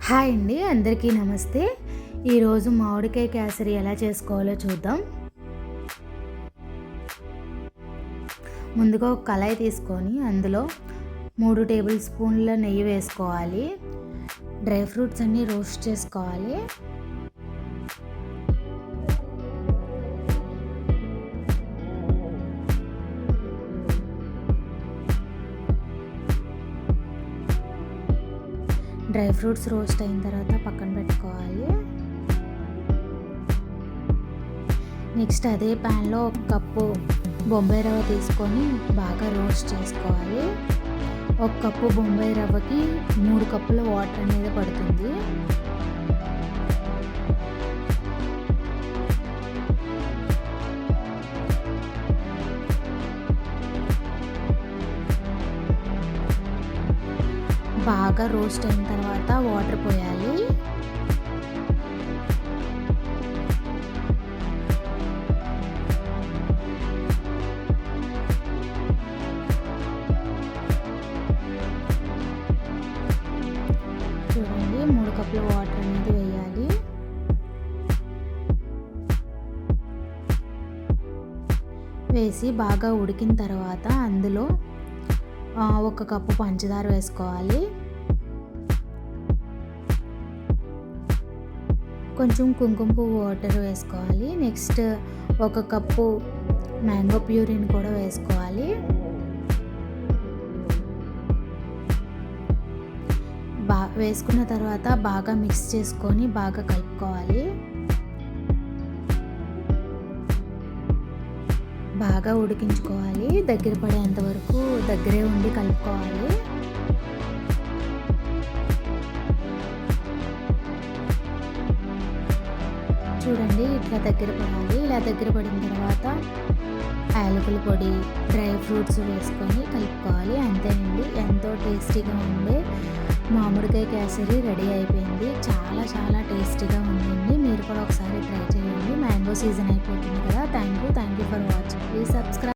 Hi అండి, అందరికీ నమస్తే. ఈరోజు మామిడికాయ కేసరి ఎలా చేసుకోవాలో చూద్దాం. ముందుగా ఒక కళాయి తీసుకొని అందులో 3 టేబుల్ స్పూన్ల నెయ్యి వేసుకోవాలి. డ్రై ఫ్రూట్స్ అన్నీ రోస్ట్ చేసుకోవాలి. డ్రై ఫ్రూట్స్ రోస్ట్ అయిన తర్వాత పక్కన పెట్టుకోవాలి. నెక్స్ట్ అదే ప్యాన్లో 1 కప్పు బొంబాయి రవ్వ తీసుకొని బాగా రోస్ట్ చేసుకోవాలి. 1 కప్పు బొంబాయి రవ్వకి 3 కప్పుల వాటర్ అనేది పడుతుంది. బాగా రోస్ట్ అయిన తర్వాత వాటర్ పోయాలి. చూడండి, 3 కప్పుల వాటర్ అనేది వేయాలి. వేసి బాగా ఉడికిన తర్వాత అందులో 1 కప్పు పంచదార వేసుకోవాలి. కొంచెం కుంకుమ పువ్వు వాటర్ వేసుకోవాలి. నెక్స్ట్ 1 కప్పు మ్యాంగో ప్యూరీని కూడా వేసుకోవాలి. వేసుకున్న తర్వాత బాగా మిక్స్ చేసుకొని బాగా కలుపుకోవాలి. బాగా ఉడికించుకోవాలి. దగ్గర పడేంత వరకు దగ్గరే ఉండి కలుపుకోవాలి. చూడండి, ఇట్లా దగ్గర పడాలి. ఇలా దగ్గర పడిన తర్వాత యాలకుల పొడి, డ్రై ఫ్రూట్స్ వేసుకొని కలుపుకోవాలి. అంతేనండి, ఎంతో టేస్టీగా ఉండే మామిడికాయ కేసరి రెడీ అయిపోయింది. చాలా చాలా టేస్టీగా ఉందండి. మీరు కూడా ఒకసారి ట్రై చేయండి. మ్యాంగో సీజన్ అయిపోతుంది.